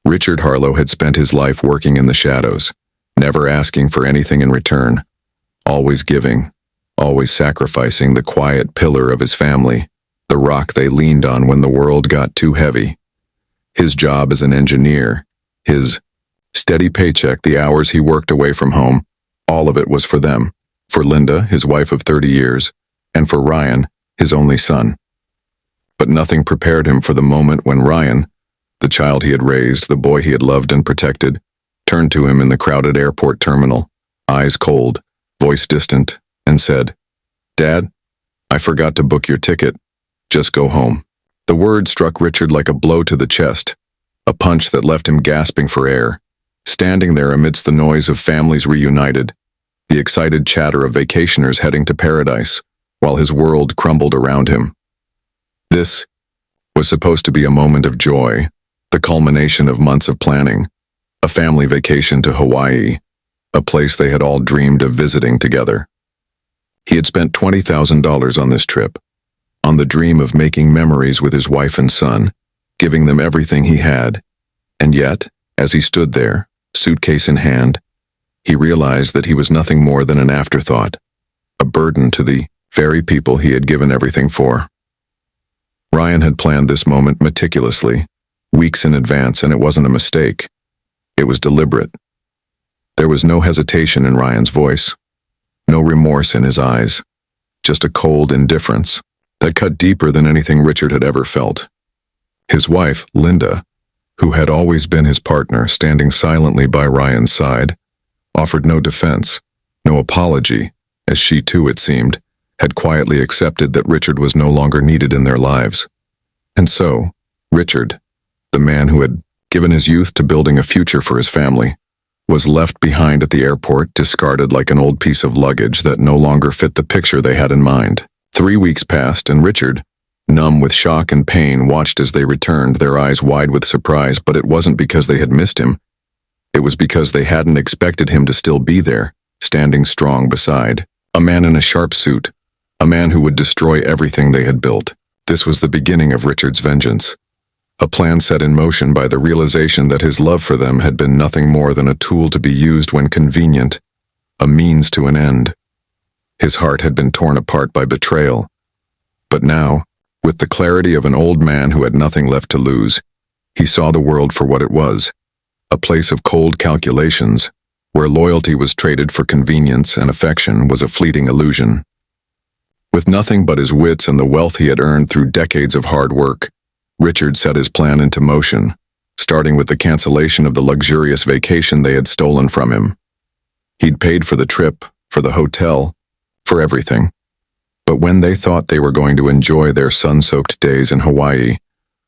Richard Harlow had spent his life working in the shadows, never asking for anything in return, always giving, always sacrificing the quiet pillar of his family, the rock they leaned on when the world got too heavy. His job as an engineer, his steady paycheck, the hours he worked away from home, all of it was for them, for Linda, his wife of 30 years, and for Ryan, his only son. But nothing prepared him for the moment when Ryan, the child he had raised, the boy he had loved and protected, turned to him in the crowded airport terminal, eyes cold, voice distant, and said, "Dad, I forgot to book your ticket. Just go home." The word struck Richard like a blow to the chest, a punch that left him gasping for air, standing there amidst the noise of families reunited, the excited chatter of vacationers heading to paradise, while his world crumbled around him. This was supposed to be a moment of joy, the culmination of months of planning, a family vacation to Hawaii, a place they had all dreamed of visiting together. He had spent $20,000 on this trip, on the dream of making memories with his wife and son, giving them everything he had, and yet, as he stood there, suitcase in hand, he realized that he was nothing more than an afterthought, a burden to the very people he had given everything for. Ryan had planned this moment meticulously, weeks in advance, and it wasn't a mistake. It was deliberate. There was no hesitation in Ryan's voice, no remorse in his eyes, just a cold indifference that cut deeper than anything Richard had ever felt. His wife, Linda, who had always been his partner, standing silently by Ryan's side, offered no defense, no apology, as she too, it seemed, had quietly accepted that Richard was no longer needed in their lives. And so, Richard, the man who had given his youth to building a future for his family, was left behind at the airport, discarded like an old piece of luggage that no longer fit the picture they had in mind. 3 weeks passed, and Richard, numb with shock and pain, watched as they returned, their eyes wide with surprise, but it wasn't because they had missed him. It was because they hadn't expected him to still be there, standing strong beside, a man in a sharp suit, a man who would destroy everything they had built. This was the beginning of Richard's vengeance, a plan set in motion by the realization that his love for them had been nothing more than a tool to be used when convenient, a means to an end. His heart had been torn apart by betrayal. But now, with the clarity of an old man who had nothing left to lose, he saw the world for what it was, a place of cold calculations, where loyalty was traded for convenience and affection was a fleeting illusion. With nothing but his wits and the wealth he had earned through decades of hard work, Richard set his plan into motion, starting with the cancellation of the luxurious vacation they had stolen from him. He'd paid for the trip, for the hotel, for everything. But when they thought they were going to enjoy their sun-soaked days in Hawaii,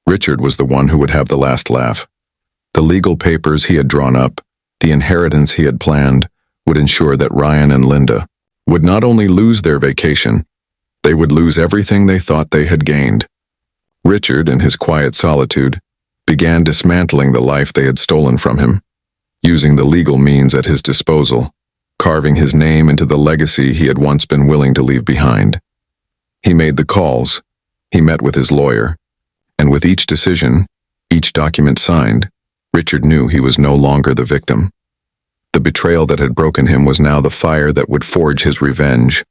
Richard was the one who would have the last laugh. The legal papers he had drawn up, the inheritance he had planned, would ensure that Ryan and Linda would not only lose their vacation, they would lose everything they thought they had gained. Richard, in his quiet solitude, began dismantling the life they had stolen from him, using the legal means at his disposal, carving his name into the legacy he had once been willing to leave behind. He made the calls, he met with his lawyer, and with each decision, each document signed, Richard knew he was no longer the victim. The betrayal that had broken him was now the fire that would forge his revenge.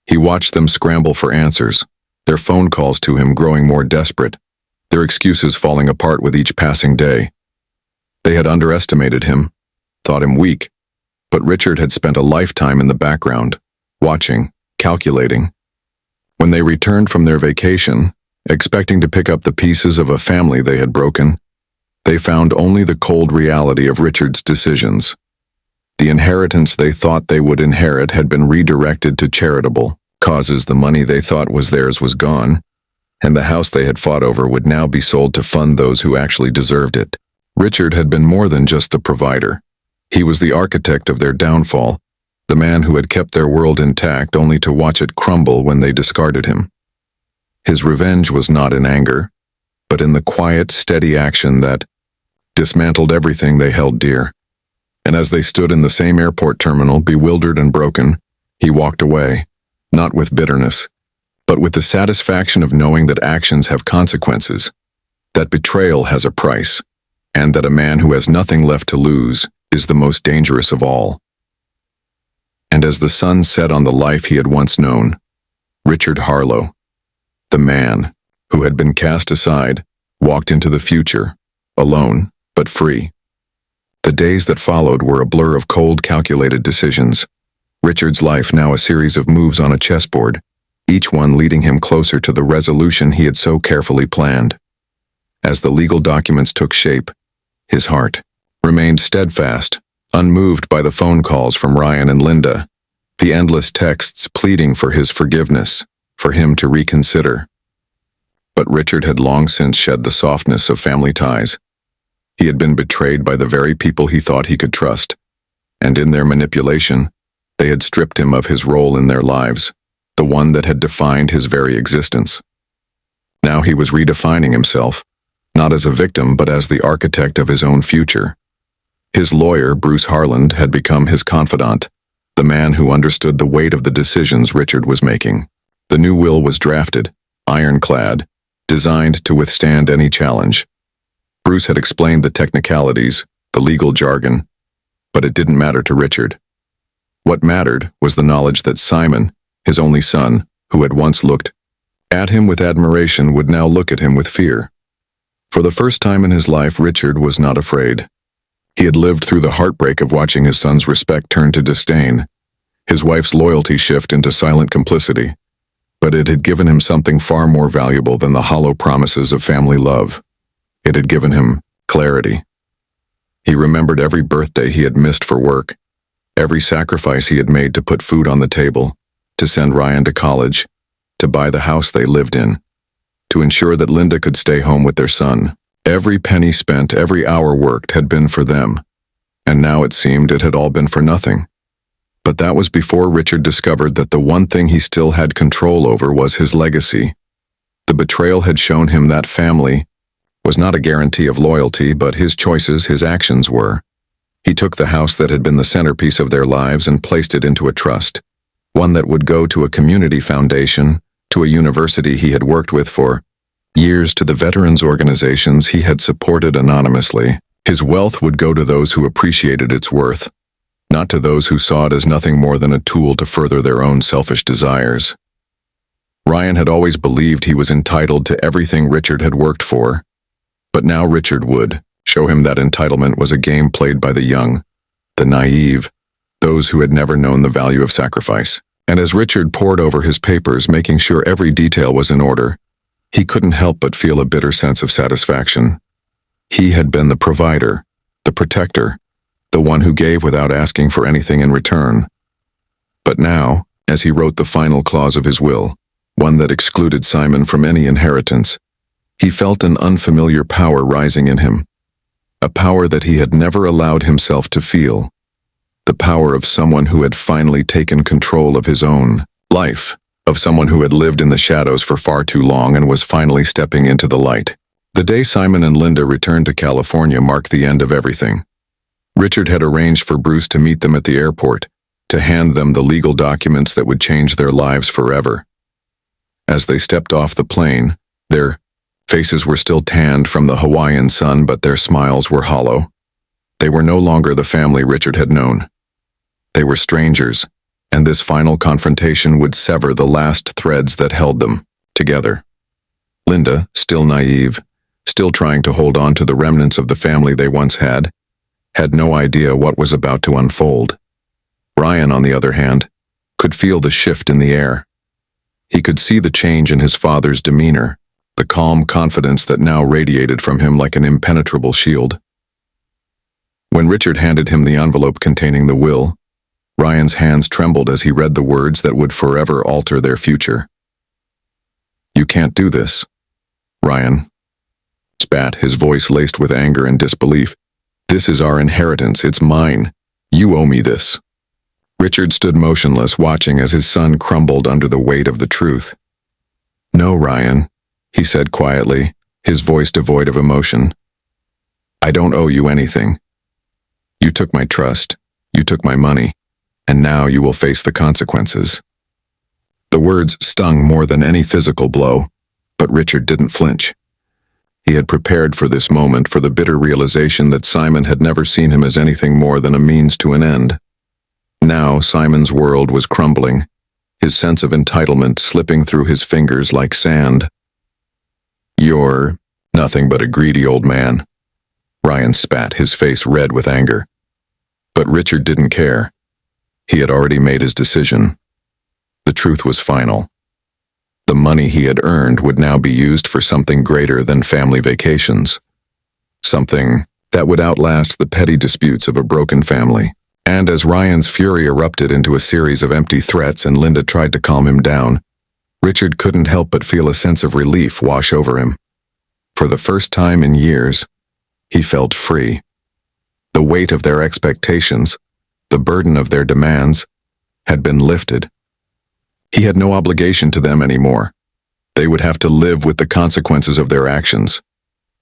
He watched them scramble for answers, their phone calls to him growing more desperate, their excuses falling apart with each passing day. They had underestimated him, thought him weak, but Richard had spent a lifetime in the background, watching, calculating. When they returned from their vacation, expecting to pick up the pieces of a family they had broken, they found only the cold reality of Richard's decisions. The inheritance they thought they would inherit had been redirected to charitable causes. The money they thought was theirs was gone, and the house they had fought over would now be sold to fund those who actually deserved it. Richard had been more than just the provider. He was the architect of their downfall, the man who had kept their world intact only to watch it crumble when they discarded him. His revenge was not in anger, but in the quiet, steady action that dismantled everything they held dear. And as they stood in the same airport terminal, bewildered and broken, he walked away, not with bitterness, but with the satisfaction of knowing that actions have consequences, that betrayal has a price, and that a man who has nothing left to lose is the most dangerous of all. And as the sun set on the life he had once known, Richard Harlow, the man who had been cast aside, walked into the future, alone but free. The days that followed were a blur of cold, calculated decisions. Richard's life now a series of moves on a chessboard, each one leading him closer to the resolution he had so carefully planned. As the legal documents took shape, his heart remained steadfast, unmoved by the phone calls from Ryan and Linda, the endless texts pleading for his forgiveness, for him to reconsider. But Richard had long since shed the softness of family ties. He had been betrayed by the very people he thought he could trust, and in their manipulation, they had stripped him of his role in their lives, the one that had defined his very existence. Now he was redefining himself, not as a victim but as the architect of his own future. His lawyer, Bruce Harland, had become his confidant, the man who understood the weight of the decisions Richard was making. The new will was drafted, ironclad, designed to withstand any challenge. Bruce had explained the technicalities, the legal jargon, but it didn't matter to Richard. What mattered was the knowledge that Simon, his only son, who had once looked at him with admiration, would now look at him with fear. For the first time in his life, Richard was not afraid. He had lived through the heartbreak of watching his son's respect turn to disdain, his wife's loyalty shift into silent complicity, but it had given him something far more valuable than the hollow promises of family love. It had given him clarity. He remembered every birthday he had missed for work, every sacrifice he had made to put food on the table, to send Ryan to college, to buy the house they lived in, to ensure that Linda could stay home with their son. Every penny spent, every hour worked had been for them, and now it seemed it had all been for nothing. But that was before Richard discovered that the one thing he still had control over was his legacy. The betrayal had shown him that family was not a guarantee of loyalty, but his choices, his actions were. He took the house that had been the centerpiece of their lives and placed it into a trust, one that would go to a community foundation, to a university he had worked with for years, to the veterans organizations he had supported anonymously. His wealth would go to those who appreciated its worth, not to those who saw it as nothing more than a tool to further their own selfish desires. Ryan had always believed he was entitled to everything Richard had worked for, but now Richard would show him that entitlement was a game played by the young, the naive, those who had never known the value of sacrifice. And as Richard pored over his papers, making sure every detail was in order, he couldn't help but feel a bitter sense of satisfaction. He had been the provider, the protector, the one who gave without asking for anything in return. But now, as he wrote the final clause of his will, one that excluded Simon from any inheritance, he felt an unfamiliar power rising in him, a power that he had never allowed himself to feel, the power of someone who had finally taken control of his own life, of someone who had lived in the shadows for far too long and was finally stepping into the light. The day Simon and Linda returned to California marked the end of everything. Richard had arranged for Bruce to meet them at the airport, to hand them the legal documents that would change their lives forever. As they stepped off the plane, their faces were still tanned from the Hawaiian sun, but their smiles were hollow. They were no longer the family Richard had known. They were strangers, and this final confrontation would sever the last threads that held them together. Linda, still naive, still trying to hold on to the remnants of the family they once had no idea what was about to unfold. Ryan, on the other hand, could feel the shift in the air. He could see the change in his father's demeanor, the calm confidence that now radiated from him like an impenetrable shield. When Richard handed him the envelope containing the will, Ryan's hands trembled as he read the words that would forever alter their future. "You can't do this, Ryan," spat, his voice laced with anger and disbelief. "This is our inheritance. It's mine. You owe me this." Richard stood motionless, watching as his son crumbled under the weight of the truth. "No, Ryan," he said quietly, his voice devoid of emotion. "I don't owe you anything. You took my trust, you took my money, and now you will face the consequences." The words stung more than any physical blow, but Richard didn't flinch. He had prepared for this moment, for the bitter realization that Simon had never seen him as anything more than a means to an end. Now Simon's world was crumbling, his sense of entitlement slipping through his fingers like sand. "You're nothing but a greedy old man," Ryan spat, his face red with anger. But Richard didn't care. He had already made his decision. The truth was final. The money he had earned would now be used for something greater than family vacations. Something that would outlast the petty disputes of a broken family. And as Ryan's fury erupted into a series of empty threats and Linda tried to calm him down, Richard couldn't help but feel a sense of relief wash over him. For the first time in years, he felt free. The weight of their expectations, the burden of their demands, had been lifted. He had no obligation to them anymore. They would have to live with the consequences of their actions.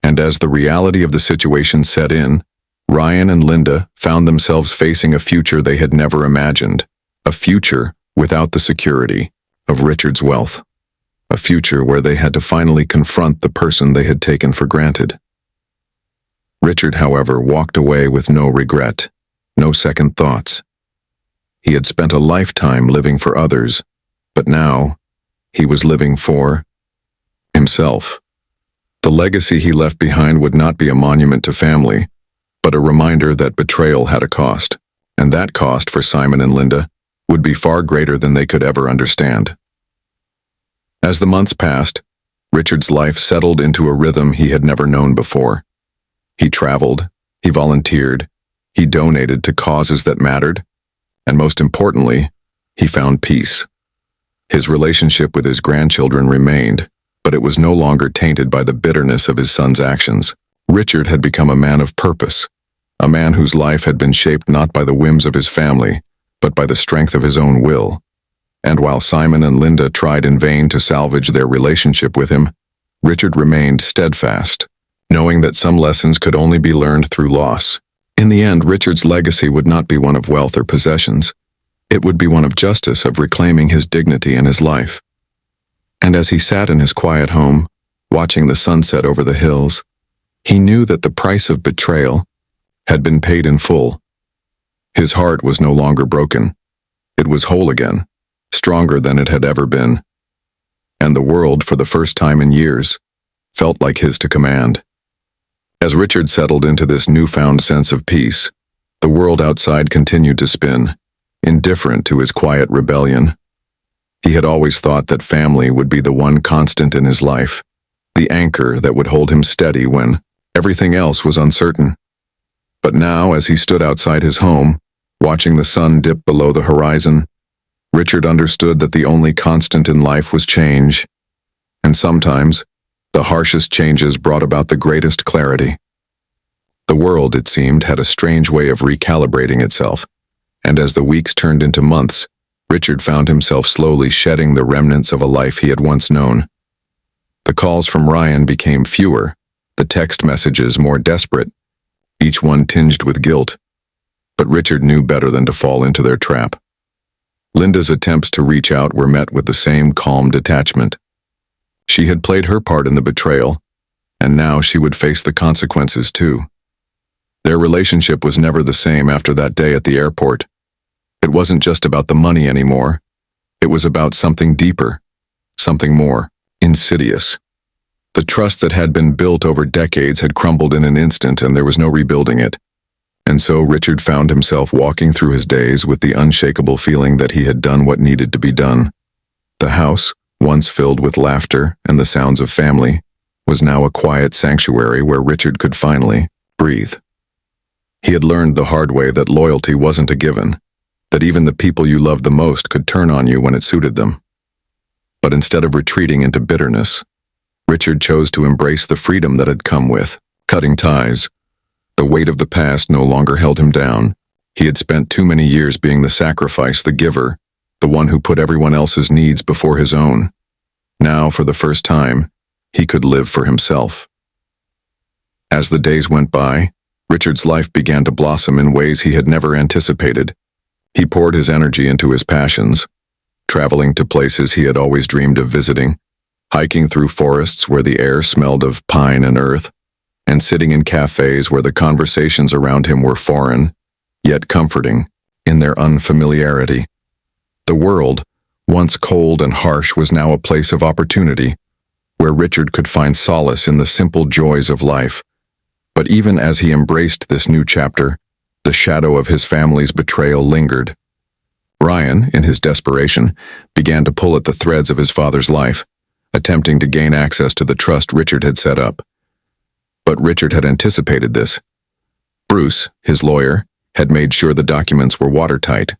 And as the reality of the situation set in, Ryan and Linda found themselves facing a future they had never imagined. A future without the security of Richard's wealth. A future where they had to finally confront the person they had taken for granted. Richard, however, walked away with no regret, no second thoughts. He had spent a lifetime living for others, but now he was living for himself. The legacy he left behind would not be a monument to family, but a reminder that betrayal had a cost, and that cost for Simon and Linda would be far greater than they could ever understand. As the months passed, Richard's life settled into a rhythm he had never known before. He traveled, he volunteered, he donated to causes that mattered, and most importantly, he found peace. His relationship with his grandchildren remained, but it was no longer tainted by the bitterness of his son's actions. Richard had become a man of purpose, a man whose life had been shaped not by the whims of his family, but by the strength of his own will. And while Simon and Linda tried in vain to salvage their relationship with him, Richard remained steadfast, knowing that some lessons could only be learned through loss. In the end, Richard's legacy would not be one of wealth or possessions. It would be one of justice, of reclaiming his dignity and his life. And as he sat in his quiet home, watching the sunset over the hills, he knew that the price of betrayal had been paid in full. His heart was no longer broken. It was whole again, stronger than it had ever been. And the world, for the first time in years, felt like his to command. As Richard settled into this newfound sense of peace, the world outside continued to spin, indifferent to his quiet rebellion. He had always thought that family would be the one constant in his life, the anchor that would hold him steady when everything else was uncertain. But now, as he stood outside his home, watching the sun dip below the horizon, Richard understood that the only constant in life was change, and sometimes the harshest changes brought about the greatest clarity. The world, it seemed, had a strange way of recalibrating itself, and as the weeks turned into months, Richard found himself slowly shedding the remnants of a life he had once known. The calls from Ryan became fewer, the text messages more desperate, each one tinged with guilt. But Richard knew better than to fall into their trap. Linda's attempts to reach out were met with the same calm detachment. She had played her part in the betrayal, and now she would face the consequences too. Their relationship was never the same after that day at the airport. It wasn't just about the money anymore. It was about something deeper, something more insidious. The trust that had been built over decades had crumbled in an instant, and there was no rebuilding it. And so Richard found himself walking through his days with the unshakable feeling that he had done what needed to be done. The house, once filled with laughter and the sounds of family, was now a quiet sanctuary where Richard could finally breathe. He had learned the hard way that loyalty wasn't a given, that even the people you loved the most could turn on you when it suited them. But instead of retreating into bitterness, Richard chose to embrace the freedom that had come with cutting ties. The weight of the past no longer held him down. He had spent too many years being the sacrifice, the giver, the one who put everyone else's needs before his own. Now, for the first time, he could live for himself. As the days went by, Richard's life began to blossom in ways he had never anticipated. He poured his energy into his passions, traveling to places he had always dreamed of visiting, hiking through forests where the air smelled of pine and earth, and sitting in cafes where the conversations around him were foreign, yet comforting, in their unfamiliarity. The world, once cold and harsh, was now a place of opportunity, where Richard could find solace in the simple joys of life. But even as he embraced this new chapter, the shadow of his family's betrayal lingered. Ryan, in his desperation, began to pull at the threads of his father's life, attempting to gain access to the trust Richard had set up. But Richard had anticipated this. Bruce, his lawyer, had made sure the documents were watertight,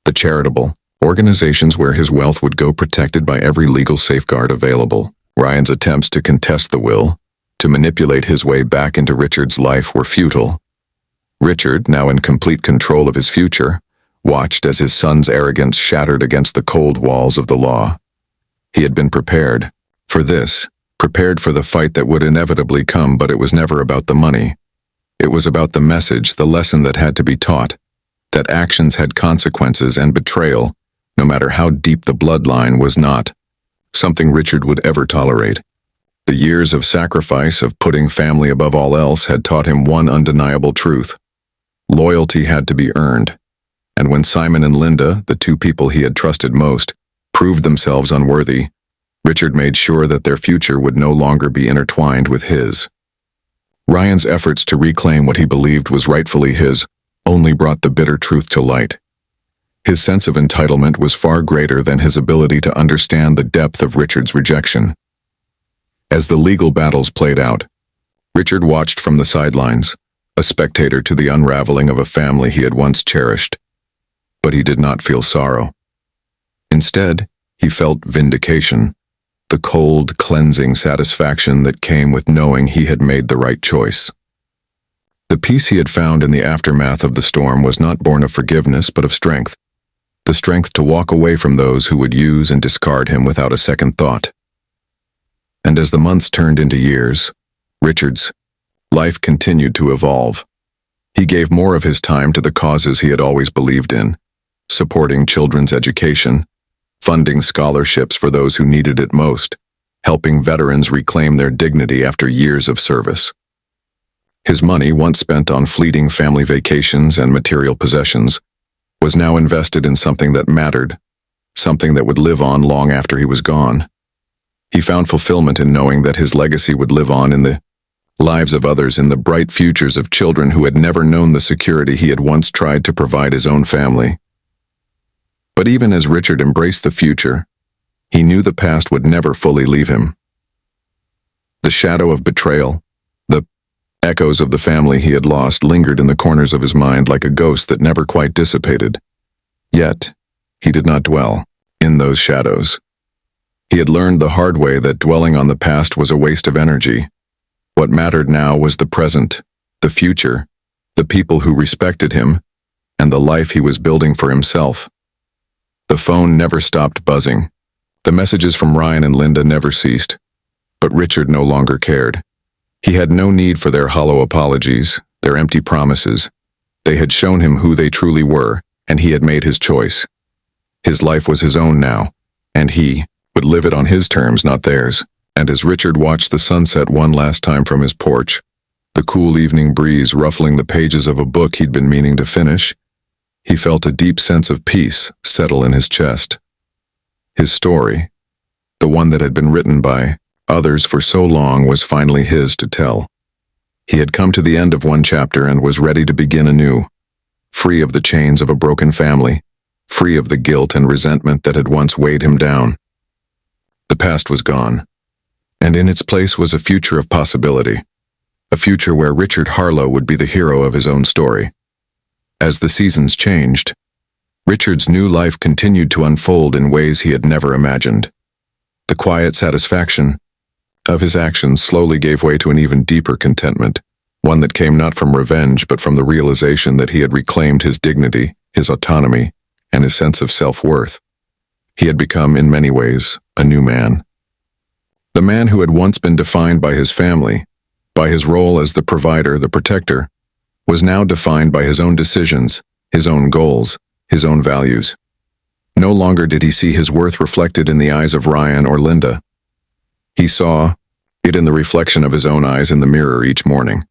the charitable organizations where his wealth would go protected by every legal safeguard available. Ryan's attempts to contest the will, to manipulate his way back into Richard's life, were futile. Richard, now in complete control of his future, watched as his son's arrogance shattered against the cold walls of the law. He had been prepared for this, prepared for the fight that would inevitably come, but it was never about the money. It was about the message, the lesson that had to be taught, that actions had consequences, and betrayal, no matter how deep the bloodline, was not something Richard would ever tolerate. The years of sacrifice, of putting family above all else, had taught him one undeniable truth. Loyalty had to be earned. And when Simon and Linda, the two people he had trusted most, proved themselves unworthy, Richard made sure that their future would no longer be intertwined with his. Ryan's efforts to reclaim what he believed was rightfully his only brought the bitter truth to light. His sense of entitlement was far greater than his ability to understand the depth of Richard's rejection. As the legal battles played out, Richard watched from the sidelines, a spectator to the unraveling of a family he had once cherished. But he did not feel sorrow. Instead, he felt vindication, the cold, cleansing satisfaction that came with knowing he had made the right choice. The peace he had found in the aftermath of the storm was not born of forgiveness but of strength, the strength to walk away from those who would use and discard him without a second thought. And as the months turned into years, Richard's life continued to evolve. He gave more of his time to the causes he had always believed in, supporting children's education, funding scholarships for those who needed it most, helping veterans reclaim their dignity after years of service. His money, once spent on fleeting family vacations and material possessions, was now invested in something that mattered, something that would live on long after he was gone. He found fulfillment in knowing that his legacy would live on in the lives of others, in the bright futures of children who had never known the security he had once tried to provide his own family. But even as Richard embraced the future, he knew the past would never fully leave him. The shadow of betrayal, the echoes of the family he had lost, lingered in the corners of his mind like a ghost that never quite dissipated. Yet, he did not dwell in those shadows. He had learned the hard way that dwelling on the past was a waste of energy. What mattered now was the present, the future, the people who respected him, and the life he was building for himself. The phone never stopped buzzing. The messages from Ryan and Linda never ceased. But Richard no longer cared. He had no need for their hollow apologies, their empty promises. They had shown him who they truly were, and he had made his choice. His life was his own now, and he would live it on his terms, not theirs. And as Richard watched the sunset one last time from his porch, the cool evening breeze ruffling the pages of a book he'd been meaning to finish, he felt a deep sense of peace settle in his chest. His story, the one that had been written by others for so long, was finally his to tell. He had come to the end of one chapter and was ready to begin anew, free of the chains of a broken family, free of the guilt and resentment that had once weighed him down. The past was gone, and in its place was a future of possibility, a future where Richard Harlow would be the hero of his own story. As the seasons changed, Richard's new life continued to unfold in ways he had never imagined. The quiet satisfaction of his actions slowly gave way to an even deeper contentment, one that came not from revenge but from the realization that he had reclaimed his dignity, his autonomy, and his sense of self-worth. He had become, in many ways, a new man. The man who had once been defined by his family, by his role as the provider, the protector, was now defined by his own decisions, his own goals, his own values. No longer did he see his worth reflected in the eyes of Ryan or Linda. He saw it in the reflection of his own eyes in the mirror each morning.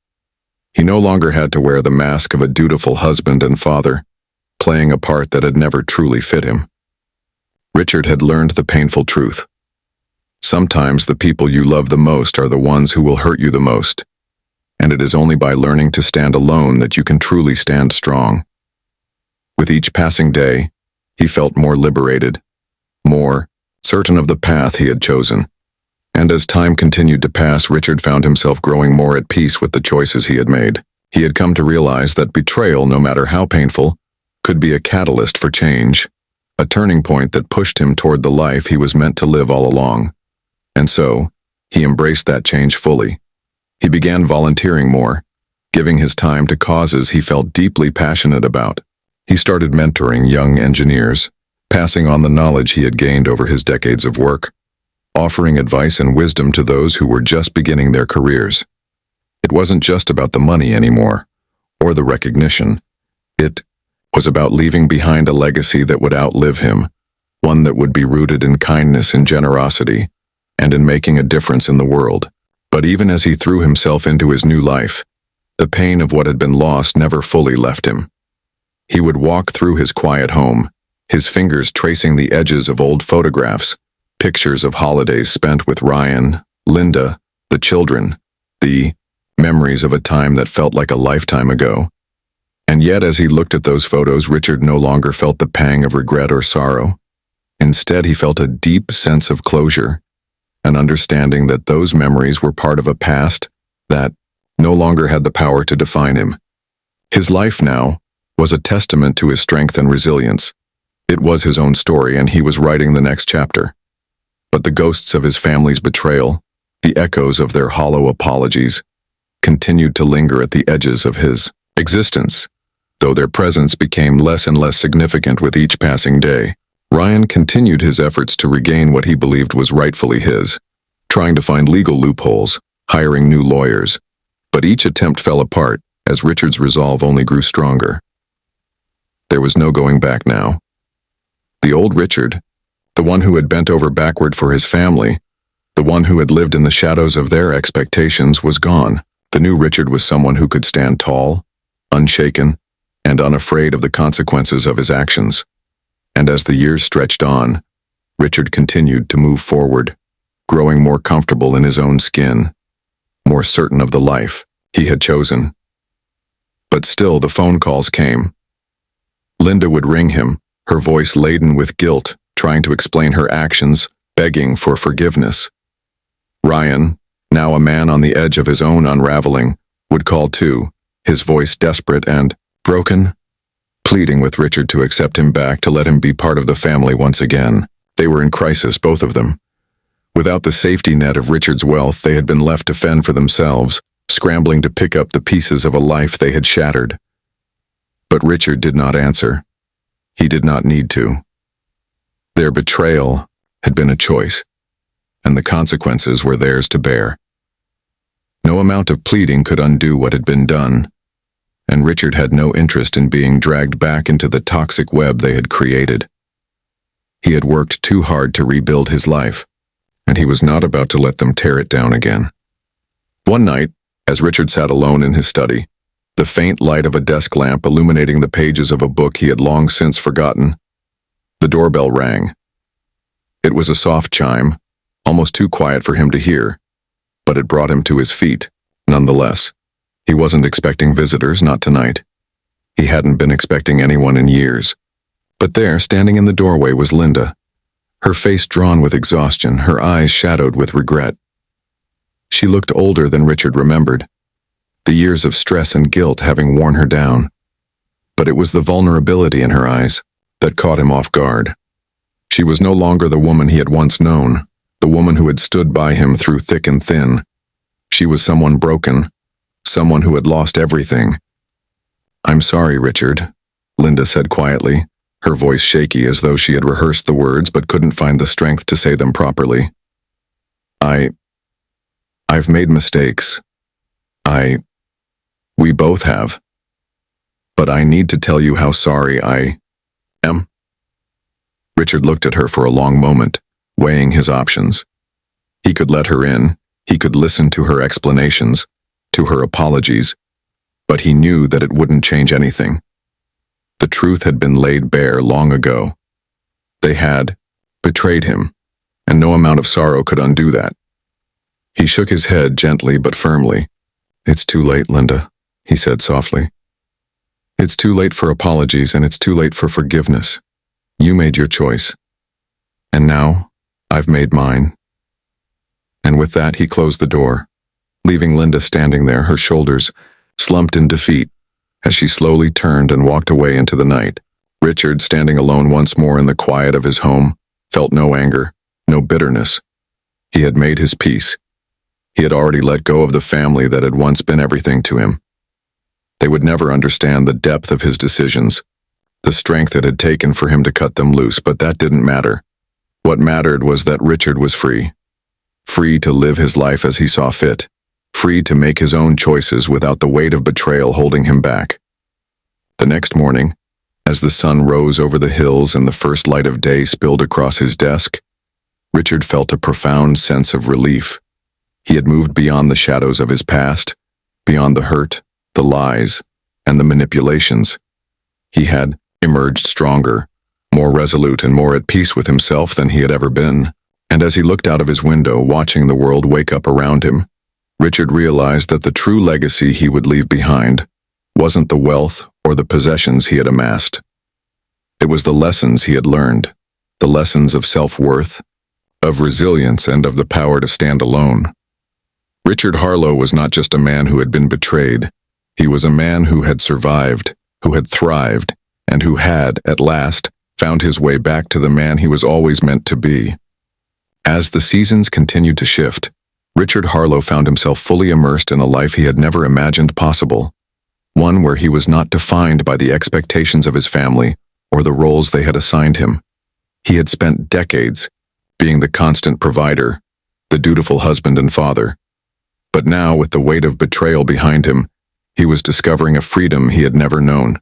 He no longer had to wear the mask of a dutiful husband and father, playing a part that had never truly fit him. Richard had learned the painful truth. Sometimes the people you love the most are the ones who will hurt you the most, and it is only by learning to stand alone that you can truly stand strong. With each passing day, he felt more liberated, more certain of the path he had chosen. And as time continued to pass, Richard found himself growing more at peace with the choices he had made. He had come to realize that betrayal, no matter how painful, could be a catalyst for change, a turning point that pushed him toward the life he was meant to live all along. And so, he embraced that change fully. He began volunteering more, giving his time to causes he felt deeply passionate about. He started mentoring young engineers, passing on the knowledge he had gained over his decades of work, offering advice and wisdom to those who were just beginning their careers. It wasn't just about the money anymore, or the recognition. It was about leaving behind a legacy that would outlive him, one that would be rooted in kindness and generosity, and in making a difference in the world. But even as he threw himself into his new life, the pain of what had been lost never fully left him. He would walk through his quiet home, his fingers tracing the edges of old photographs, pictures of holidays spent with Ryan, Linda, the children, the memories of a time that felt like a lifetime ago. And yet, as he looked at those photos, Richard no longer felt the pang of regret or sorrow. Instead, he felt a deep sense of closure, an understanding that those memories were part of a past that no longer had the power to define him. His life now was a testament to his strength and resilience. It was his own story, and he was writing the next chapter. But the ghosts of his family's betrayal, the echoes of their hollow apologies, continued to linger at the edges of his existence. Though their presence became less and less significant with each passing day, Ryan continued his efforts to regain what he believed was rightfully his, trying to find legal loopholes, hiring new lawyers. But each attempt fell apart as Richard's resolve only grew stronger. There was no going back now. The old Richard, the one who had bent over backward for his family, the one who had lived in the shadows of their expectations, was gone. The new Richard was someone who could stand tall, unshaken, and unafraid of the consequences of his actions. And as the years stretched on, Richard continued to move forward, growing more comfortable in his own skin, more certain of the life he had chosen. But still the phone calls came. Linda would ring him, her voice laden with guilt, trying to explain her actions, begging for forgiveness. Ryan, now a man on the edge of his own unraveling, would call too, his voice desperate and broken, pleading with Richard to accept him back, to let him be part of the family once again. They were in crisis, both of them. Without the safety net of Richard's wealth, they had been left to fend for themselves, scrambling to pick up the pieces of a life they had shattered. But Richard did not answer. He did not need to. Their betrayal had been a choice, and the consequences were theirs to bear. No amount of pleading could undo what had been done, and Richard had no interest in being dragged back into the toxic web they had created. He had worked too hard to rebuild his life, and he was not about to let them tear it down again. One night, as Richard sat alone in his study, the faint light of a desk lamp illuminating the pages of a book he had long since forgotten, the doorbell rang. It was a soft chime, almost too quiet for him to hear, but it brought him to his feet, nonetheless. He wasn't expecting visitors, not tonight. He hadn't been expecting anyone in years. But there, standing in the doorway, was Linda, her face drawn with exhaustion, her eyes shadowed with regret. She looked older than Richard remembered, the years of stress and guilt having worn her down. But it was the vulnerability in her eyes that caught him off guard. She was no longer the woman he had once known, the woman who had stood by him through thick and thin. She was someone broken, someone who had lost everything. "I'm sorry, Richard," Linda said quietly, her voice shaky as though she had rehearsed the words but couldn't find the strength to say them properly. I've made mistakes. We both have. But I need to tell you how sorry I am." Richard looked at her for a long moment, weighing his options. He could let her in, he could listen to her explanations, to her apologies, but he knew that it wouldn't change anything. The truth had been laid bare long ago. They had betrayed him, and no amount of sorrow could undo that. He shook his head gently but firmly. "It's too late, Linda," he said softly. "It's too late for apologies, and it's too late for forgiveness. You made your choice. And now, I've made mine." And with that, he closed the door, leaving Linda standing there, her shoulders slumped in defeat, as she slowly turned and walked away into the night. Richard, standing alone once more in the quiet of his home, felt no anger, no bitterness. He had made his peace. He had already let go of the family that had once been everything to him. They would never understand the depth of his decisions, the strength it had taken for him to cut them loose, but that didn't matter. What mattered was that Richard was free. Free to live his life as he saw fit. Free to make his own choices without the weight of betrayal holding him back. The next morning, as the sun rose over the hills and the first light of day spilled across his desk, Richard felt a profound sense of relief. He had moved beyond the shadows of his past, beyond the hurt, the lies, and the manipulations. He had emerged stronger, more resolute and more at peace with himself than he had ever been. And as he looked out of his window, watching the world wake up around him, Richard realized that the true legacy he would leave behind wasn't the wealth or the possessions he had amassed. It was the lessons he had learned, the lessons of self-worth, of resilience, and of the power to stand alone. Richard Harlow was not just a man who had been betrayed. He was a man who had survived, who had thrived, and who had, at last, found his way back to the man he was always meant to be. As the seasons continued to shift, Richard Harlow found himself fully immersed in a life he had never imagined possible, one where he was not defined by the expectations of his family or the roles they had assigned him. He had spent decades being the constant provider, the dutiful husband and father. But now, with the weight of betrayal behind him, he was discovering a freedom he had never known.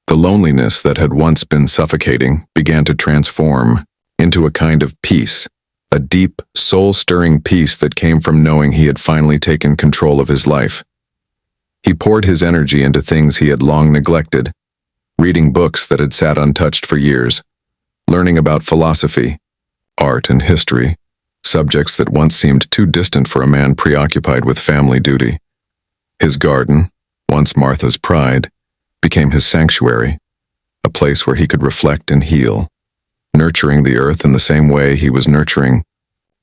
The loneliness that had once been suffocating began to transform into a kind of peace, a deep, soul-stirring peace that came from knowing he had finally taken control of his life. He poured his energy into things he had long neglected, reading books that had sat untouched for years, learning about philosophy, art, and history, subjects that once seemed too distant for a man preoccupied with family duty. His garden, once Martha's pride, became his sanctuary, a place where he could reflect and heal, nurturing the earth in the same way he was nurturing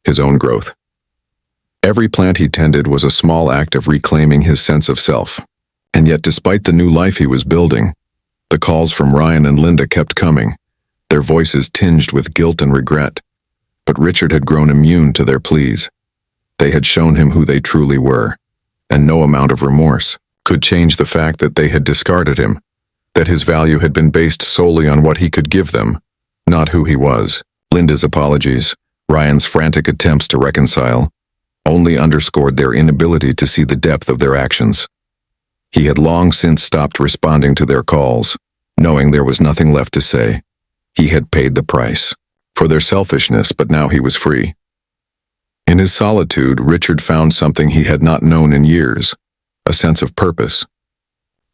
his own growth. Every plant he tended was a small act of reclaiming his sense of self. And yet, despite the new life he was building, the calls from Ryan and Linda kept coming, their voices tinged with guilt and regret. But Richard had grown immune to their pleas. They had shown him who they truly were, and no amount of remorse could change the fact that they had discarded him, that his value had been based solely on what he could give them, not who he was. Linda's apologies, Ryan's frantic attempts to reconcile, only underscored their inability to see the depth of their actions. He had long since stopped responding to their calls, knowing there was nothing left to say. He had paid the price for their selfishness, but now he was free. In his solitude, Richard found something he had not known in years, a sense of purpose.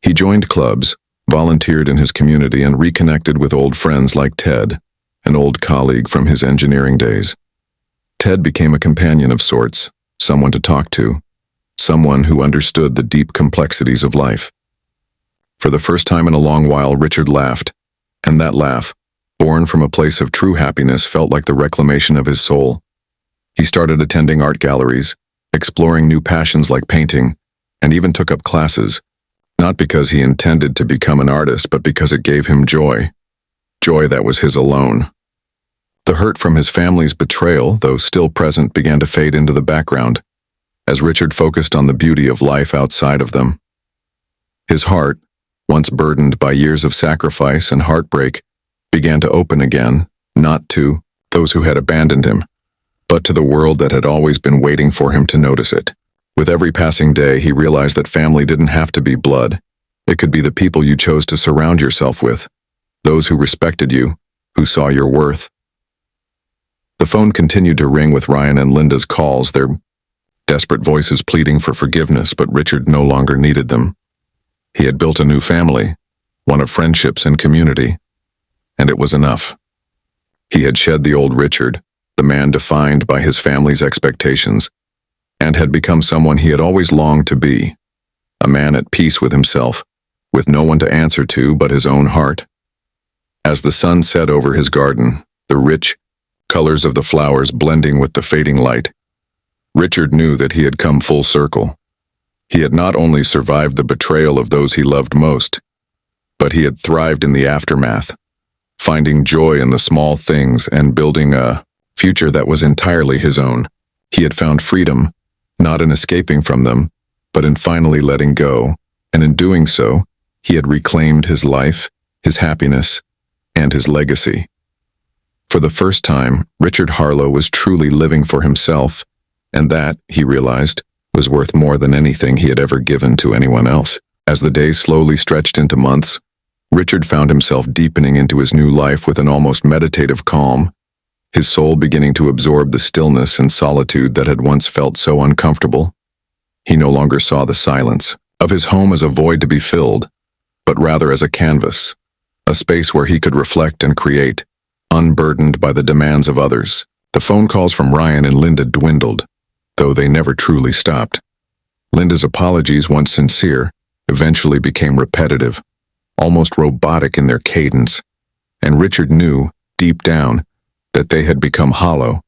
He joined clubs, volunteered in his community, and reconnected with old friends like Ted, an old colleague from his engineering days. Ted became a companion of sorts, someone to talk to, someone who understood the deep complexities of life. For the first time in a long while, Richard laughed, and that laugh, born from a place of true happiness, felt like the reclamation of his soul. He started attending art galleries, exploring new passions like painting, and even took up classes, not because he intended to become an artist, but because it gave him joy. Joy that was his alone. The hurt from his family's betrayal, though still present, began to fade into the background, as Richard focused on the beauty of life outside of them. His heart, once burdened by years of sacrifice and heartbreak, began to open again, not to those who had abandoned him, but to the world that had always been waiting for him to notice it. With every passing day, he realized that family didn't have to be blood. It could be the people you chose to surround yourself with, those who respected you, who saw your worth. The phone continued to ring with Ryan and Linda's calls, their desperate voices pleading for forgiveness, but Richard no longer needed them. He had built a new family, one of friendships and community, and it was enough. He had shed the old Richard, the man defined by his family's expectations, and had become someone he had always longed to be, a man at peace with himself, with no one to answer to but his own heart. As the sun set over his garden, the rich colors of the flowers blending with the fading light, Richard knew that he had come full circle. He had not only survived the betrayal of those he loved most, but he had thrived in the aftermath, finding joy in the small things and building a future that was entirely his own. He had found freedom, not in escaping from them, but in finally letting go, and in doing so, he had reclaimed his life, his happiness, and his legacy. For the first time, Richard Harlow was truly living for himself, and that, he realized, was worth more than anything he had ever given to anyone else. As the days slowly stretched into months, Richard found himself deepening into his new life with an almost meditative calm, his soul beginning to absorb the stillness and solitude that had once felt so uncomfortable. He no longer saw the silence of his home as a void to be filled, but rather as a canvas, a space where he could reflect and create, unburdened by the demands of others. The phone calls from Ryan and Linda dwindled, though they never truly stopped. Linda's apologies, once sincere, eventually became repetitive, almost robotic in their cadence, and Richard knew, deep down, that they had become hollow,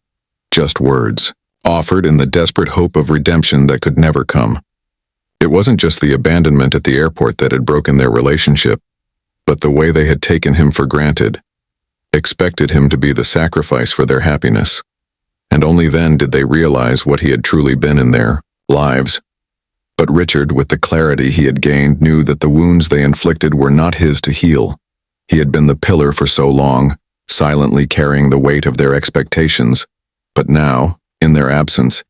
just words, offered in the desperate hope of redemption that could never come. It wasn't just the abandonment at the airport that had broken their relationship, but the way they had taken him for granted, expected him to be the sacrifice for their happiness. And only then did they realize what he had truly been in their lives. But Richard, with the clarity he had gained, knew that the wounds they inflicted were not his to heal. He had been the pillar for so long, silently carrying the weight of their expectations, but now, in their absence,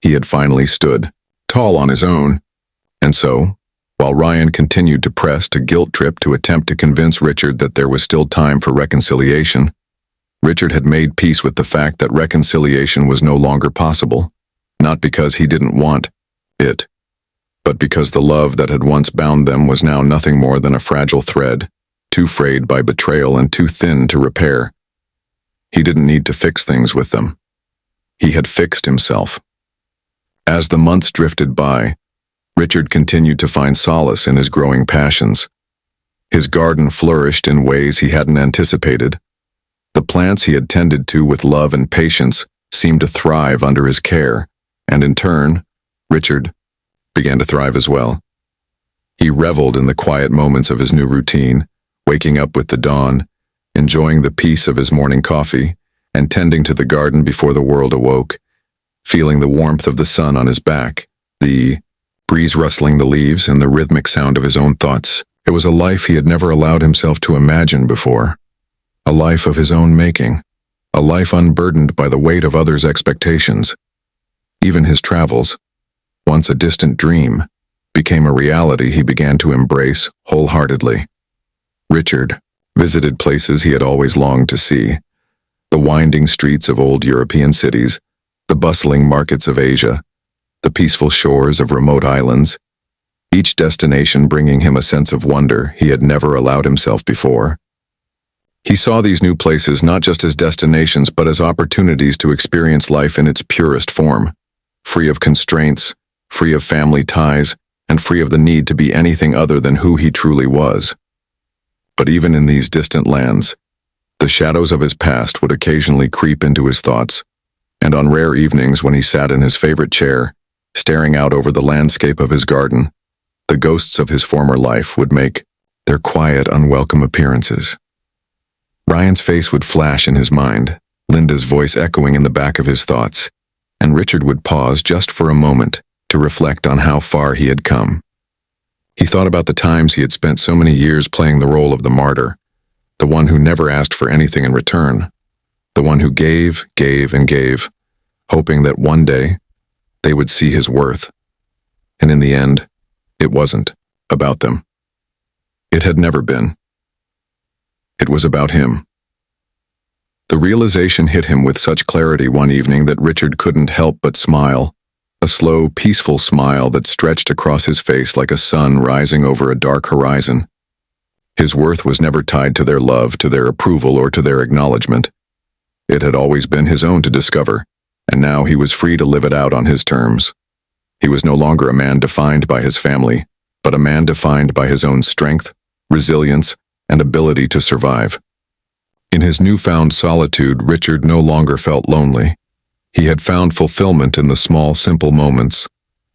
he had finally stood, tall on his own. And so, while Ryan continued to press to guilt trip to attempt to convince Richard that there was still time for reconciliation, Richard had made peace with the fact that reconciliation was no longer possible, not because he didn't want it, but because the love that had once bound them was now nothing more than a fragile thread, too frayed by betrayal and too thin to repair. He didn't need to fix things with them. He had fixed himself. As the months drifted by, Richard continued to find solace in his growing passions. His garden flourished in ways he hadn't anticipated. The plants he had tended to with love and patience seemed to thrive under his care, and in turn, Richard began to thrive as well. He reveled in the quiet moments of his new routine, waking up with the dawn, enjoying the peace of his morning coffee, and tending to the garden before the world awoke, feeling the warmth of the sun on his back, the breeze rustling the leaves, and the rhythmic sound of his own thoughts. It was a life he had never allowed himself to imagine before. A life of his own making, a life unburdened by the weight of others' expectations. Even his travels, once a distant dream, became a reality he began to embrace wholeheartedly. Richard visited places he had always longed to see, the winding streets of old European cities, the bustling markets of Asia, the peaceful shores of remote islands, each destination bringing him a sense of wonder he had never allowed himself before. He saw these new places not just as destinations but as opportunities to experience life in its purest form, free of constraints, free of family ties, and free of the need to be anything other than who he truly was. But even in these distant lands, the shadows of his past would occasionally creep into his thoughts, and on rare evenings when he sat in his favorite chair, staring out over the landscape of his garden, the ghosts of his former life would make their quiet, unwelcome appearances. Ryan's face would flash in his mind, Linda's voice echoing in the back of his thoughts, and Richard would pause just for a moment to reflect on how far he had come. He thought about the times he had spent so many years playing the role of the martyr, the one who never asked for anything in return, the one who gave, and gave, hoping that one day they would see his worth. And in the end, it wasn't about them. It had never been. It was about him. The realization hit him with such clarity one evening that Richard couldn't help but smile, a slow, peaceful smile that stretched across his face like a sun rising over a dark horizon. His worth was never tied to their love, to their approval, or to their acknowledgement. It had always been his own to discover, and now he was free to live it out on his terms. He was no longer a man defined by his family, but a man defined by his own strength, resilience, and ability to survive. In his newfound solitude, Richard no longer felt lonely. He had found fulfillment in the small, simple moments,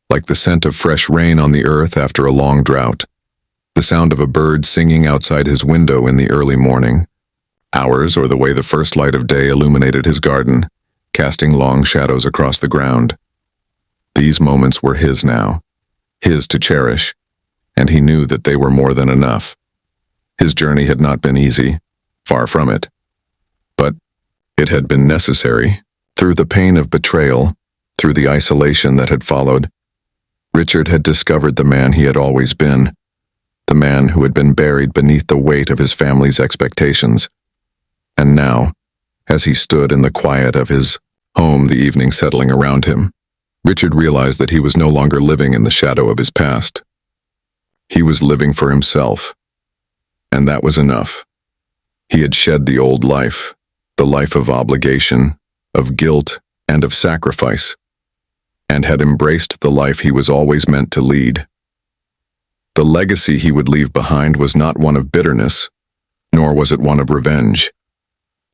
like the scent of fresh rain on the earth after a long drought, the sound of a bird singing outside his window in the early morning, hours or the way the first light of day illuminated his garden, casting long shadows across the ground. These moments were his now, his to cherish, and he knew that they were more than enough. His journey had not been easy, far from it. But it had been necessary. Through the pain of betrayal, through the isolation that had followed, Richard had discovered the man he had always been, the man who had been buried beneath the weight of his family's expectations. And now, as he stood in the quiet of his home, the evening settling around him, Richard realized that he was no longer living in the shadow of his past. He was living for himself, and that was enough. He had shed the old life, the life of obligation, of guilt, and of sacrifice, and had embraced the life he was always meant to lead. The legacy he would leave behind was not one of bitterness, nor was it one of revenge.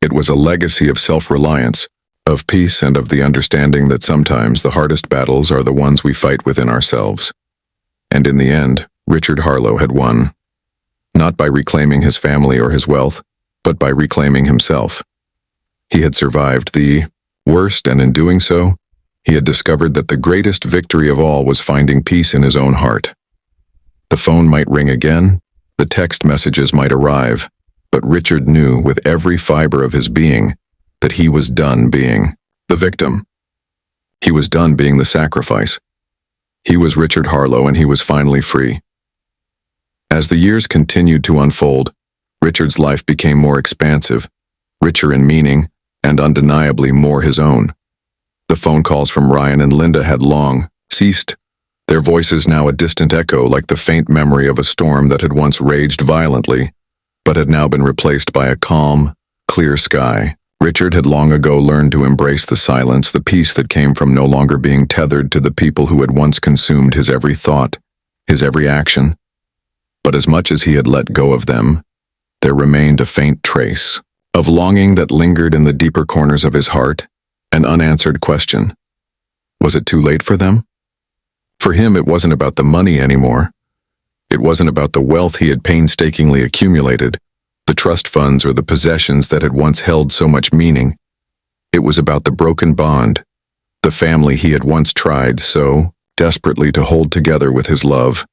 It was a legacy of self-reliance, of peace, and of the understanding that sometimes the hardest battles are the ones we fight within ourselves. And in the end, Richard Harlow had won, not by reclaiming his family or his wealth, but by reclaiming himself. He had survived the worst, and in doing so, he had discovered that the greatest victory of all was finding peace in his own heart. The phone might ring again, the text messages might arrive, but Richard knew with every fiber of his being that he was done being the victim. He was done being the sacrifice. He was Richard Harlow, and he was finally free. As the years continued to unfold, Richard's life became more expansive, richer in meaning, and undeniably more his own. The phone calls from Ryan and Linda had long ceased, their voices now a distant echo like the faint memory of a storm that had once raged violently, but had now been replaced by a calm, clear sky. Richard had long ago learned to embrace the silence, the peace that came from no longer being tethered to the people who had once consumed his every thought, his every action. But as much as he had let go of them, there remained a faint trace of longing that lingered in the deeper corners of his heart, an unanswered question. Was it too late for them? For him, it wasn't about the money anymore. It wasn't about the wealth he had painstakingly accumulated, the trust funds or the possessions that had once held so much meaning. It was about the broken bond, the family he had once tried so desperately to hold together with his love,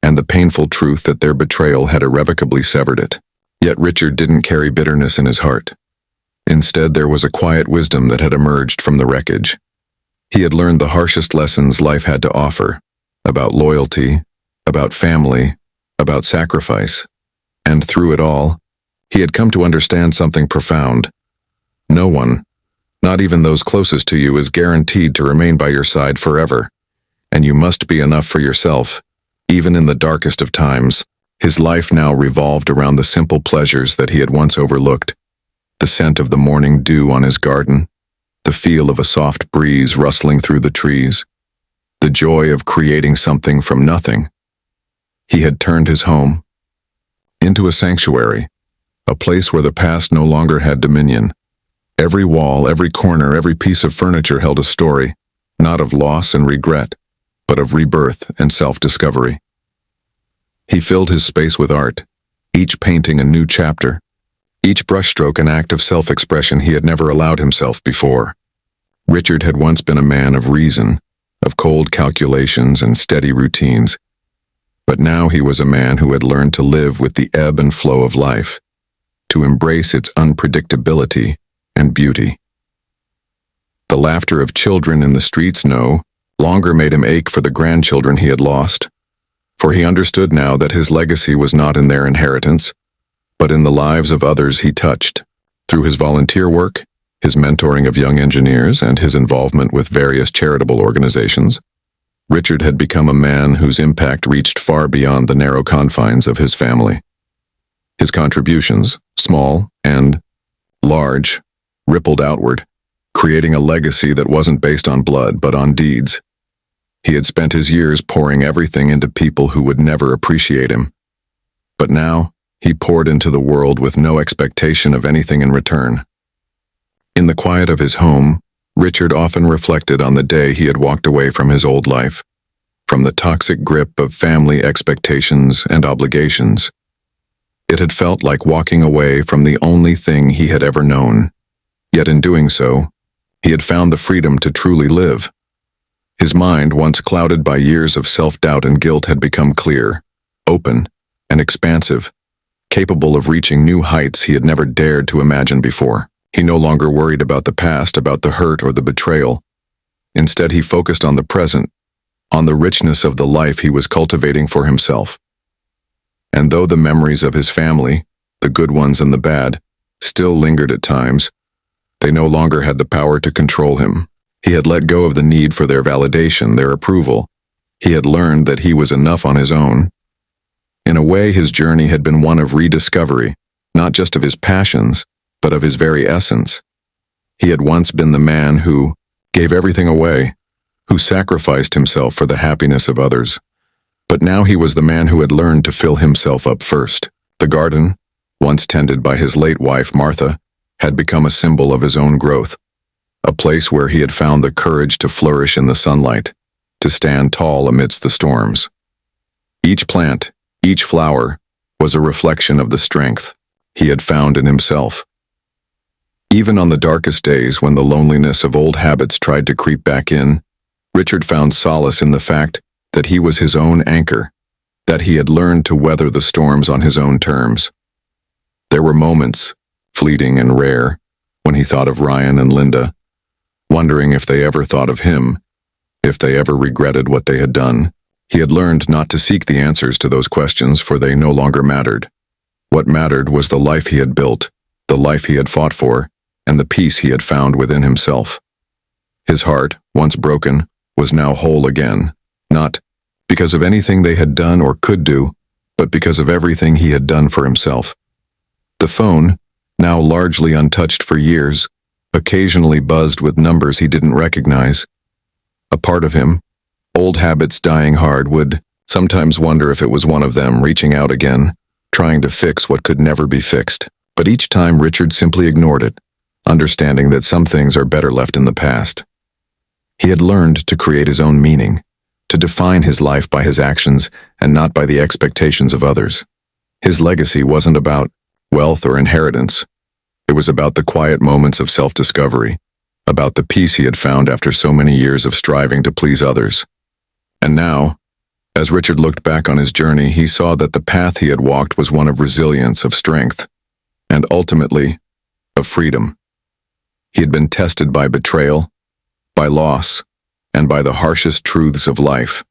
and the painful truth that their betrayal had irrevocably severed it. Yet Richard didn't carry bitterness in his heart. Instead, there was a quiet wisdom that had emerged from the wreckage. He had learned the harshest lessons life had to offer, about loyalty, about family, about sacrifice, and through it all, he had come to understand something profound. No one, not even those closest to you, is guaranteed to remain by your side forever, and you must be enough for yourself, even in the darkest of times. His life now revolved around the simple pleasures that he had once overlooked, the scent of the morning dew on his garden, the feel of a soft breeze rustling through the trees, the joy of creating something from nothing. He had turned his home into a sanctuary, a place where the past no longer had dominion. Every wall, every corner, every piece of furniture held a story, not of loss and regret, but of rebirth and self-discovery. He filled his space with art, each painting a new chapter, each brushstroke an act of self-expression he had never allowed himself before. Richard had once been a man of reason, of cold calculations and steady routines, but now he was a man who had learned to live with the ebb and flow of life, to embrace its unpredictability and beauty. The laughter of children in the streets no longer made him ache for the grandchildren he had lost, for he understood now that his legacy was not in their inheritance, but in the lives of others he touched, Through his volunteer work, his mentoring of young engineers, and his involvement with various charitable organizations, Richard had become a man whose impact reached far beyond the narrow confines of his family. His contributions, small and large, rippled outward, creating a legacy that wasn't based on blood but on deeds. He had spent his years pouring everything into people who would never appreciate him. But now, he poured into the world with no expectation of anything in return. In the quiet of his home, Richard often reflected on the day he had walked away from his old life, from the toxic grip of family expectations and obligations. It had felt like walking away from the only thing he had ever known. Yet in doing so, he had found the freedom to truly live. His mind, once clouded by years of self-doubt and guilt, had become clear, open, and expansive, capable of reaching new heights he had never dared to imagine before. He no longer worried about the past, about the hurt or the betrayal. Instead, he focused on the present, on the richness of the life he was cultivating for himself. And though the memories of his family, the good ones and the bad, still lingered at times, they no longer had the power to control him. He had let go of the need for their validation, their approval. He had learned that he was enough on his own. In a way, his journey had been one of rediscovery, not just of his passions, but of his very essence. He had once been the man who gave everything away, who sacrificed himself for the happiness of others. But now he was the man who had learned to fill himself up first. The garden, once tended by his late wife Martha, had become a symbol of his own growth, a place where he had found the courage to flourish in the sunlight, to stand tall amidst the storms. Each plant, each flower, was a reflection of the strength he had found in himself. Even on the darkest days when the loneliness of old habits tried to creep back in, Richard found solace in the fact that he was his own anchor, that he had learned to weather the storms on his own terms. There were moments, fleeting and rare, when he thought of Ryan and Linda, wondering if they ever thought of him, if they ever regretted what they had done. He had learned not to seek the answers to those questions, for they no longer mattered. What mattered was the life he had built, the life he had fought for, and the peace he had found within himself. His heart, once broken, was now whole again, not because of anything they had done or could do, but because of everything he had done for himself. The phone, now largely untouched for years, occasionally buzzed with numbers he didn't recognize. A part of him, old habits dying hard, would sometimes wonder if it was one of them reaching out again, trying to fix what could never be fixed. But each time Richard simply ignored it, understanding that some things are better left in the past. He had learned to create his own meaning, to define his life by his actions and not by the expectations of others. His legacy wasn't about wealth or inheritance. It was about the quiet moments of self-discovery, about the peace he had found after so many years of striving to please others. And now, as Richard looked back on his journey, he saw that the path he had walked was one of resilience, of strength, and ultimately, of freedom. He had been tested by betrayal, by loss, and by the harshest truths of life.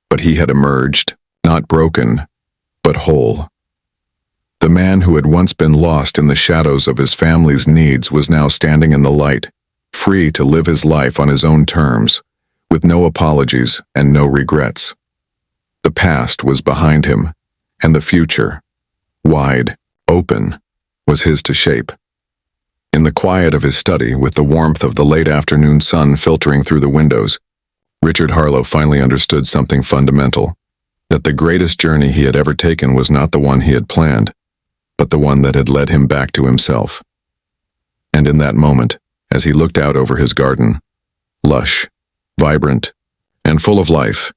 But he had emerged, not broken, but whole. The man who had once been lost in the shadows of his family's needs was now standing in the light, free to live his life on his own terms, with no apologies and no regrets. The past was behind him, and the future, wide, open, was his to shape. In the quiet of his study, with the warmth of the late afternoon sun filtering through the windows, Richard Harlow finally understood something fundamental, that the greatest journey he had ever taken was not the one he had planned, but the one that had led him back to himself. And in that moment, as he looked out over his garden, lush, vibrant, and full of life,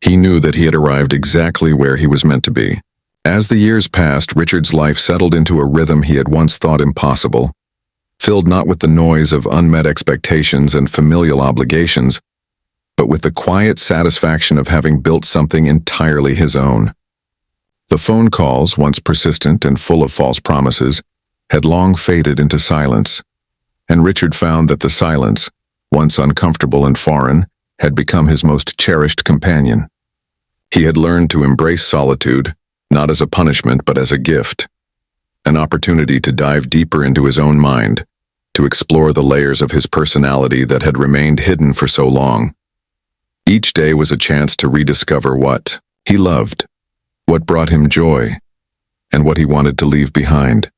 he knew that he had arrived exactly where he was meant to be. As the years passed, Richard's life settled into a rhythm he had once thought impossible, filled not with the noise of unmet expectations and familial obligations, but with the quiet satisfaction of having built something entirely his own. The phone calls, once persistent and full of false promises, had long faded into silence, and Richard found that the silence, once uncomfortable and foreign, had become his most cherished companion. He had learned to embrace solitude, not as a punishment but as a gift an opportunity to dive deeper into his own mind, to explore the layers of his personality that had remained hidden for so long. Each day was a chance to rediscover what he loved, what brought him joy, and what he wanted to leave behind.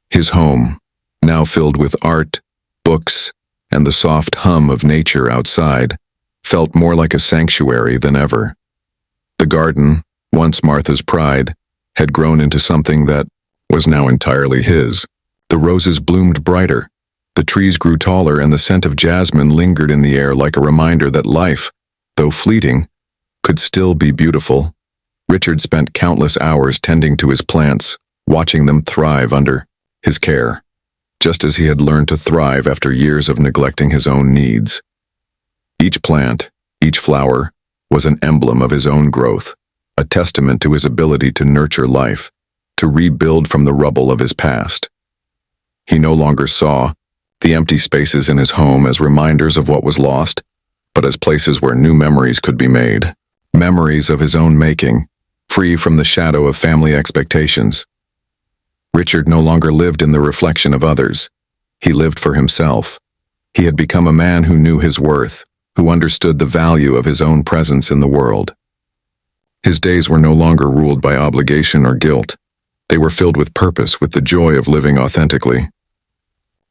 His home, now filled with art, books, and the soft hum of nature outside, felt more like a sanctuary than ever. The garden, once Martha's pride, had grown into something that was now entirely his. The roses bloomed brighter, the trees grew taller, and the scent of jasmine lingered in the air like a reminder that life, though fleeting, could still be beautiful. Richard spent countless hours tending to his plants, watching them thrive under his care, just as he had learned to thrive after years of neglecting his own needs. Each plant, each flower, was an emblem of his own growth, a testament to his ability to nurture life, to rebuild from the rubble of his past. He no longer saw the empty spaces in his home as reminders of what was lost, but as places where new memories could be made, memories of his own making, free from the shadow of family expectations. Richard no longer lived in the reflection of others. He lived for himself. He had become a man who knew his worth, who understood the value of his own presence in the world. His days were no longer ruled by obligation or guilt. They were filled with purpose, with the joy of living authentically.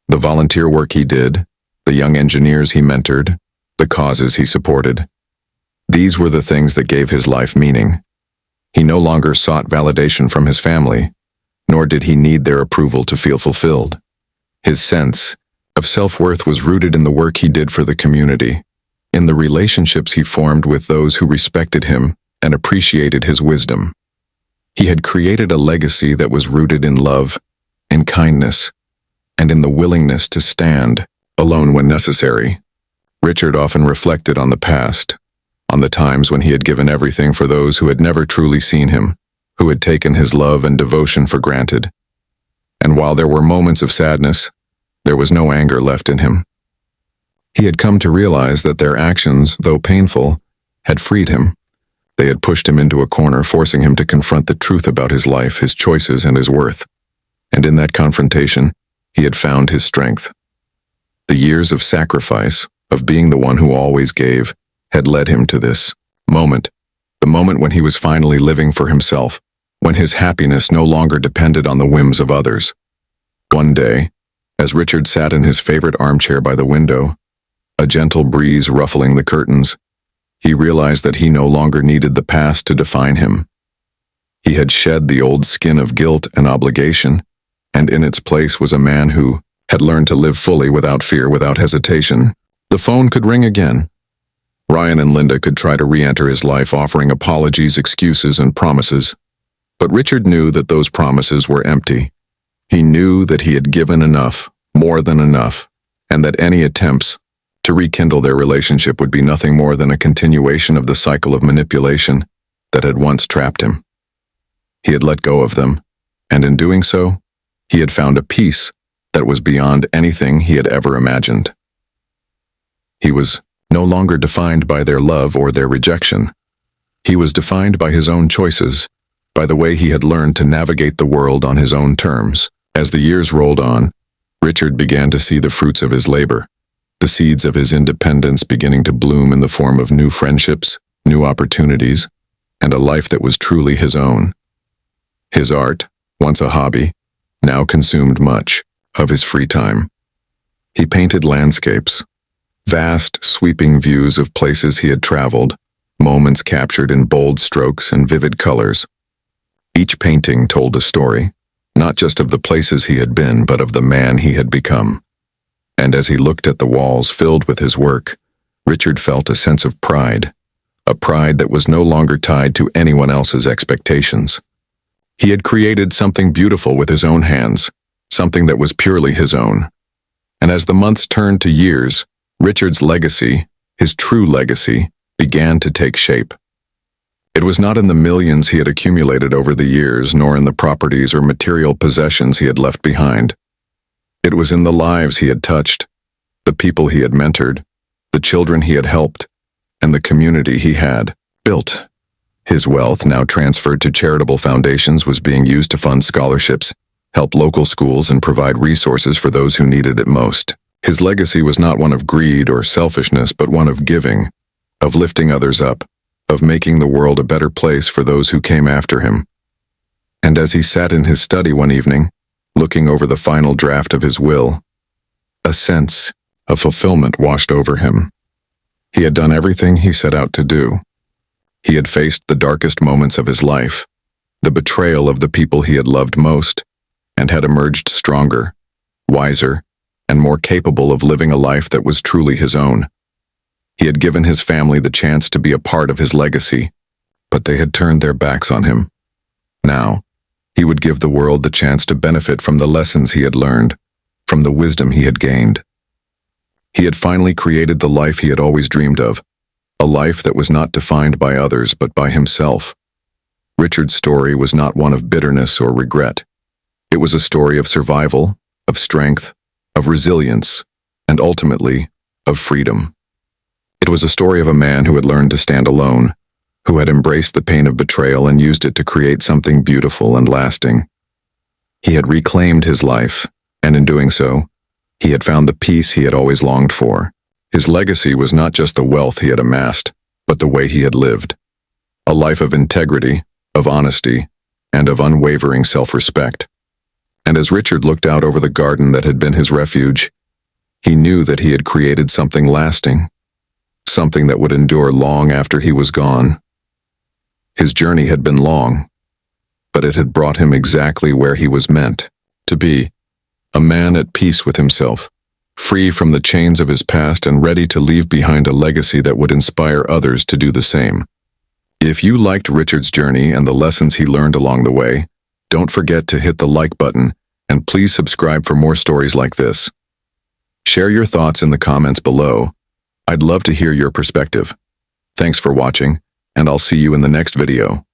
The volunteer work he did, the young engineers he mentored, the causes he supported. These were the things that gave his life meaning. He no longer sought validation from his family, nor did he need their approval to feel fulfilled. His sense of self-worth was rooted in the work he did for the community, in the relationships he formed with those who respected him and appreciated his wisdom. He had created a legacy that was rooted in love, in kindness, and in the willingness to stand alone when necessary. Richard often reflected on the past, on the times when he had given everything for those who had never truly seen him, who had taken his love and devotion for granted. And while there were moments of sadness, there was no anger left in him. He had come to realize that their actions, though painful, had freed him. They had pushed him into a corner, forcing him to confront the truth about his life, his choices, and his worth. And in that confrontation, he had found his strength. The years of sacrifice, of being the one who always gave, had led him to this moment, the moment when he was finally living for himself, when his happiness no longer depended on the whims of others. One day, as Richard sat in his favorite armchair by the window, a gentle breeze ruffling the curtains, he realized that he no longer needed the past to define him. He had shed the old skin of guilt and obligation, and in its place was a man who had learned to live fully without fear, without hesitation. The phone could ring again. Ryan and Linda could try to re-enter his life, offering apologies, excuses, and promises. But Richard knew that those promises were empty. He knew that he had given enough, more than enough, and that any attempts to rekindle their relationship would be nothing more than a continuation of the cycle of manipulation that had once trapped him. He had let go of them, and in doing so, he had found a peace that was beyond anything he had ever imagined. He was no longer defined by their love or their rejection. He was defined by his own choices, by the way he had learned to navigate the world on his own terms. As the years rolled on, Richard began to see the fruits of his labor, the seeds of his independence beginning to bloom in the form of new friendships, new opportunities, and a life that was truly his own. His art, once a hobby, now consumed much of his free time. He painted landscapes, vast, sweeping views of places he had traveled, moments captured in bold strokes and vivid colors. Each painting told a story, not just of the places he had been, but of the man he had become. And as he looked at the walls filled with his work, Richard felt a sense of pride, a pride that was no longer tied to anyone else's expectations. He had created something beautiful with his own hands, something that was purely his own. And as the months turned to years, Richard's legacy, his true legacy, began to take shape. It was not in the millions he had accumulated over the years, nor in the properties or material possessions he had left behind. It was in the lives he had touched, the people he had mentored, the children he had helped, and the community he had built. His wealth, now transferred to charitable foundations, was being used to fund scholarships, help local schools, and provide resources for those who needed it most. His legacy was not one of greed or selfishness, but one of giving, of lifting others up, of making the world a better place for those who came after him. And as he sat in his study one evening, looking over the final draft of his will, a sense of fulfillment washed over him. He had done everything he set out to do. He had faced the darkest moments of his life, the betrayal of the people he had loved most, and had emerged stronger, wiser, and more capable of living a life that was truly his own. He had given his family the chance to be a part of his legacy, but they had turned their backs on him. Now, he would give the world the chance to benefit from the lessons he had learned, from the wisdom he had gained. He had finally created the life he had always dreamed of, a life that was not defined by others but by himself. Richard's story was not one of bitterness or regret. It was a story of survival, of strength, of resilience, and ultimately, of freedom. It was a story of a man who had learned to stand alone, who had embraced the pain of betrayal and used it to create something beautiful and lasting. He had reclaimed his life, and in doing so, he had found the peace he had always longed for. His legacy was not just the wealth he had amassed, but the way he had lived. A life of integrity, of honesty, and of unwavering self-respect. And as Richard looked out over the garden that had been his refuge, he knew that he had created something lasting, something that would endure long after he was gone. His journey had been long, but it had brought him exactly where he was meant to be, a man at peace with himself, free from the chains of his past and ready to leave behind a legacy that would inspire others to do the same. If you liked Richard's journey and the lessons he learned along the way, don't forget to hit the like button and please subscribe for more stories like this. Share your thoughts in the comments below. I'd love to hear your perspective. Thanks for watching, and I'll see you in the next video.